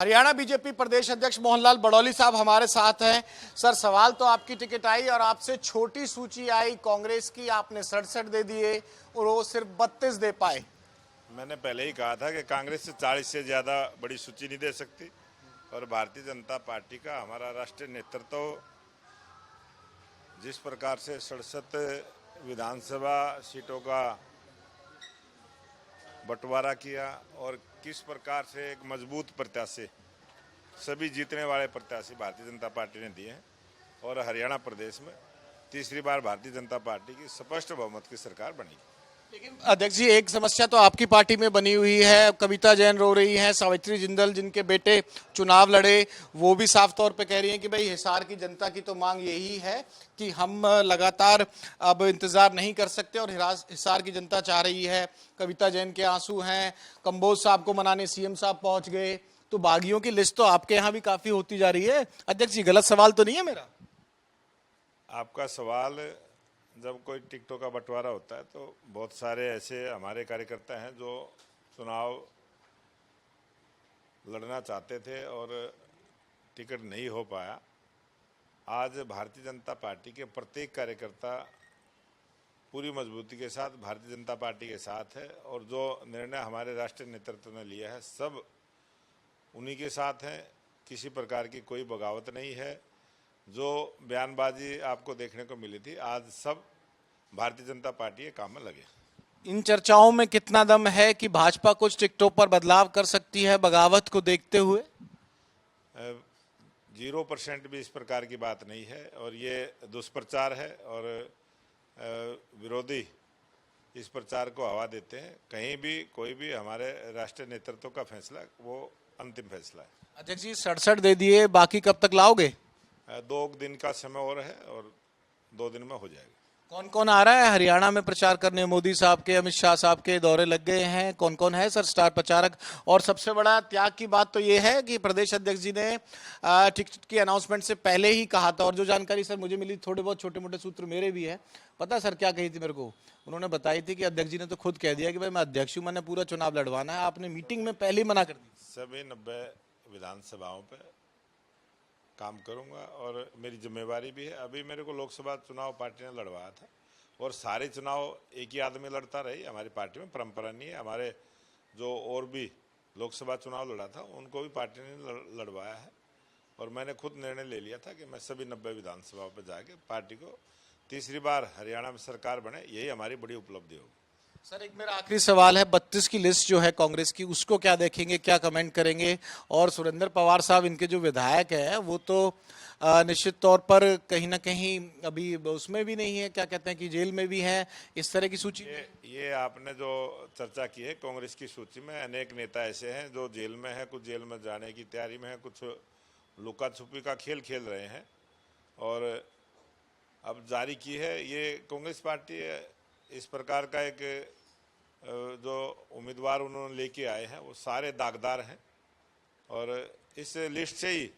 Haryana BJP प्रदेश अध्यक्ष मोहनलाल बड़ौली साहब हमारे साथ हैं। सर, सवाल तो आपकी टिकट आई और आपसे छोटी सूची आई कांग्रेस की, आपने 67 दे दिए और वो सिर्फ 32 दे पाए। मैंने पहले ही कहा था कि कांग्रेस से 40 से ज़्यादा बड़ी सूची नहीं दे सकती और भारतीय जनता पार्टी का हमारा राष्ट्रीय नेतृत्व जिस प्रकार से 67 विधानसभा सीटों का बंटवारा किया और किस प्रकार से एक मजबूत प्रत्याशी, सभी जीतने वाले प्रत्याशी भारतीय जनता पार्टी ने दिए हैं और हरियाणा प्रदेश में तीसरी बार भारतीय जनता पार्टी की स्पष्ट बहुमत की सरकार बनी। लेकिन अध्यक्ष जी, एक समस्या तो आपकी पार्टी में बनी हुई है। कविता जैन रो रही हैं, सावित्री जिंदल जिनके बेटे चुनाव लड़े वो भी साफ तौर पे कह रही हैं कि भाई हिसार की जनता की तो मांग यही है कि हम लगातार अब इंतजार नहीं कर सकते और हिसार की जनता चाह रही है। कविता जैन के आंसू हैं, कंबोज साहब को मनाने सीएम साहब पहुंच गए, तो बागियों की लिस्ट तो आपके यहाँ भी काफी होती जा रही है। अध्यक्ष जी, गलत सवाल तो नहीं है मेरा? आपका सवाल, जब कोई टिकटों का बंटवारा होता है तो बहुत सारे ऐसे हमारे कार्यकर्ता हैं जो चुनाव लड़ना चाहते थे और टिकट नहीं हो पाया। आज भारतीय जनता पार्टी के प्रत्येक कार्यकर्ता पूरी मजबूती के साथ भारतीय जनता पार्टी के साथ है और जो निर्णय हमारे राष्ट्रीय नेतृत्व ने लिया है सब उन्हीं के साथ हैं। किसी प्रकार की कोई बगावत नहीं है। जो बयानबाजी आपको देखने को मिली थी, आज सब भारतीय जनता पार्टी के काम में लगे। इन चर्चाओं में कितना दम है कि भाजपा कुछ टिकटों पर बदलाव कर सकती है बगावत को देखते हुए? 0% भी इस प्रकार की बात नहीं है और ये दुष्प्रचार है और विरोधी इस प्रचार को हवा देते हैं। कहीं भी कोई भी हमारे राष्ट्रीय नेतृत्व का फैसला वो अंतिम फैसला है। अध्यक्ष जी, 67 दे दिए, बाकी कब तक लाओगे? 2 दिन का समय और है और 2 दिन में हो जाएगा। कौन कौन आ रहा है हरियाणा में प्रचार करने? मोदी साहब के, अमित शाह साहब के दौरे लग गए हैं। कौन कौन है सर स्टार प्रचारक? और सबसे बड़ा त्याग की बात तो ये है कि प्रदेश अध्यक्ष जी ने टिकट की अनाउंसमेंट से पहले ही कहा था, और जो जानकारी सर मुझे मिली, थोड़े बहुत छोटे मोटे सूत्र मेरे भी है। पता सर क्या कही थी मेरे को? उन्होंने बताई थी कि अध्यक्ष जी ने तो खुद कह दिया कि भाई मैं अध्यक्ष हूँ, मैंने पूरा चुनाव लड़वाना है। आपने मीटिंग में पहले ही मना कर दी। सभी 90 विधानसभाओं पर काम करूंगा और मेरी जिम्मेवारी भी है। अभी मेरे को लोकसभा चुनाव पार्टी ने लड़वाया था और सारे चुनाव एक ही आदमी लड़ता रही। हमारी पार्टी में परंपरा नहीं है। हमारे जो और भी लोकसभा चुनाव लड़ा था उनको भी पार्टी ने लड़वाया है और मैंने खुद निर्णय ले लिया था कि मैं सभी 90 विधानसभाओं पर जाके पार्टी को तीसरी बार हरियाणा में सरकार बने, यही हमारी बड़ी उपलब्धि होगी। सर, एक मेरा आखिरी सवाल है, 32 की लिस्ट जो है कांग्रेस की, उसको क्या देखेंगे, क्या कमेंट करेंगे? और सुरेंद्र पवार साहब, इनके जो विधायक हैं, वो तो निश्चित तौर पर कहीं ना कहीं अभी उसमें भी नहीं है, क्या कहते हैं कि जेल में भी है, इस तरह की सूची। ये आपने जो चर्चा की है, कांग्रेस की सूची में अनेक नेता ऐसे हैं जो जेल में है, कुछ जेल में जाने की तैयारी में है, कुछ लुका छुपी का खेल खेल रहे हैं और अब जारी की है। ये कांग्रेस पार्टी इस प्रकार का एक जो उम्मीदवार उन्होंने लेके आए हैं वो सारे दागदार हैं और इस लिस्ट से ही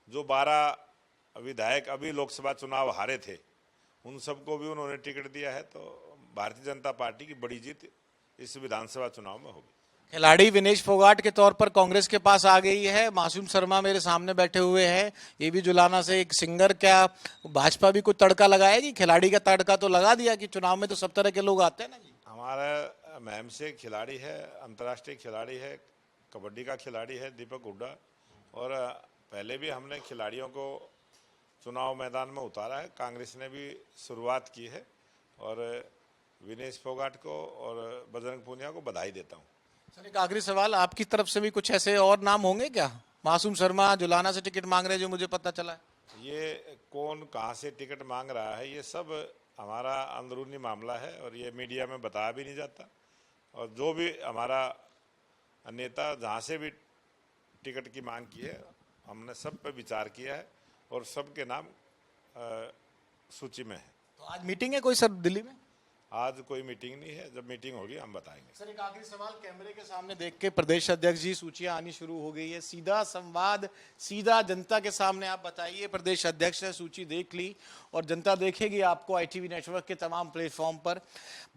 जो 12 विधायक अभी लोकसभा चुनाव हारे थे उन सबको भी उन्होंने टिकट दिया है। तो भारतीय जनता पार्टी की बड़ी जीत इस विधानसभा चुनाव में होगी। खिलाड़ी विनेश फोगाट के तौर पर कांग्रेस के पास आ गई है। मासूम शर्मा मेरे सामने बैठे हुए हैं, ये भी जुलाना से एक सिंगर। क्या भाजपा भी कुछ तड़का लगाएगी? खिलाड़ी का तड़का तो लगा दिया कि चुनाव में तो सब तरह के लोग आते हैं ना जी। हमारा महम से खिलाड़ी है, अंतर्राष्ट्रीय खिलाड़ी है, कबड्डी का खिलाड़ी है दीपक हुड्डा और पहले भी हमने खिलाड़ियों को चुनाव मैदान में उतारा है। कांग्रेस ने भी शुरुआत की है और विनेश फोगाट को और बजरंग पूनिया को बधाई देता हूँ। सर, एक आखिरी सवाल, आपकी तरफ से भी कुछ ऐसे और नाम होंगे क्या? मासूम शर्मा जुलाना से टिकट मांग रहे हैं, जो मुझे पता चला है। ये कौन कहाँ से टिकट मांग रहा है ये सब हमारा अंदरूनी मामला है और ये मीडिया में बताया भी नहीं जाता। और जो भी हमारा नेता जहाँ से भी टिकट की मांग की है हमने सब पे विचार किया है और सबके नाम सूची में है। तो आज मीटिंग है कोई सर दिल्ली में? आज कोई मीटिंग नहीं है, जब मीटिंग होगी हम बताएंगे। सर एक आखिरी सवाल, कैमरे के सामने देख के प्रदेश अध्यक्ष जी सूचियां आनी शुरू हो गई है, सीधा संवाद, सीधा जनता के सामने आप बताइए। प्रदेश अध्यक्ष ने सूची देख ली और जनता देखेगी आपको ITV नेटवर्क के तमाम प्लेटफॉर्म पर।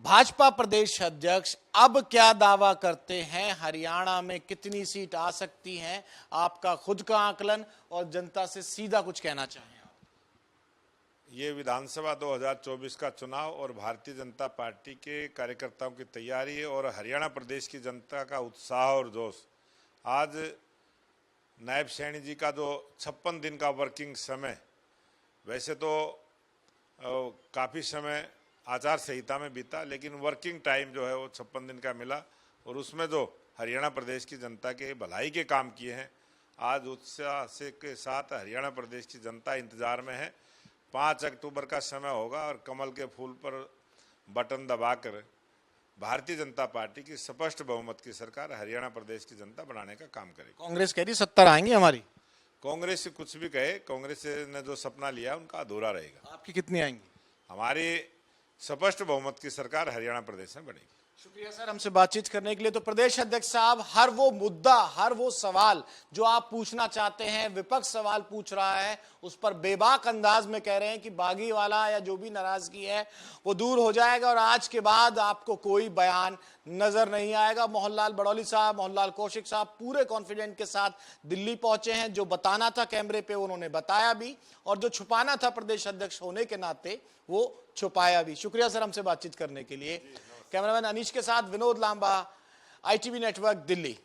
भाजपा प्रदेश अध्यक्ष अब क्या दावा करते हैं, हरियाणा में कितनी सीट आ सकती हैं, आपका खुद का आकलन और जनता से सीधा कुछ कहना चाहें। ये विधानसभा 2024 का चुनाव और भारतीय जनता पार्टी के कार्यकर्ताओं की तैयारी है और हरियाणा प्रदेश की जनता का उत्साह और जोश। आज नायब सैनी जी का जो 56 दिन का वर्किंग समय, वैसे तो काफ़ी समय आचार संहिता में बीता, लेकिन वर्किंग टाइम जो है वो 56 दिन का मिला और उसमें जो हरियाणा प्रदेश की जनता के भलाई के काम किए हैं, आज उत्साह से के साथ हरियाणा प्रदेश की जनता इंतजार में है। 5 अक्टूबर का समय होगा और कमल के फूल पर बटन दबाकर भारतीय जनता पार्टी की स्पष्ट बहुमत की सरकार हरियाणा प्रदेश की जनता बनाने का काम करेगी। कांग्रेस कह रही 70 आएंगी हमारी। कांग्रेस से कुछ भी कहे, कांग्रेस ने जो सपना लिया उनका अधूरा रहेगा। आपकी कितनी आएंगी? हमारी स्पष्ट बहुमत की सरकार हरियाणा प्रदेश में बनेगी। शुक्रिया सर हमसे बातचीत करने के लिए। तो प्रदेश अध्यक्ष साहब, हर वो मुद्दा, हर वो सवाल जो आप पूछना चाहते हैं, विपक्ष सवाल पूछ रहा है, उस पर बेबाक अंदाज में कह रहे हैं कि बागी वाला या जो भी नाराजगी है वो दूर हो जाएगा और आज के बाद आपको कोई बयान नजर नहीं आएगा। मोहनलाल बड़ौली साहब, मोहनलाल कौशिक साहब पूरे कॉन्फिडेंट के साथ दिल्ली पहुंचे हैं। जो बताना था कैमरे पे उन्होंने बताया भी और जो छुपाना था प्रदेश अध्यक्ष होने के नाते वो छुपाया भी। शुक्रिया सर हमसे बातचीत करने के लिए। कैमरामैन अनीश के साथ विनोद लांबा, ITV नेटवर्क, दिल्ली।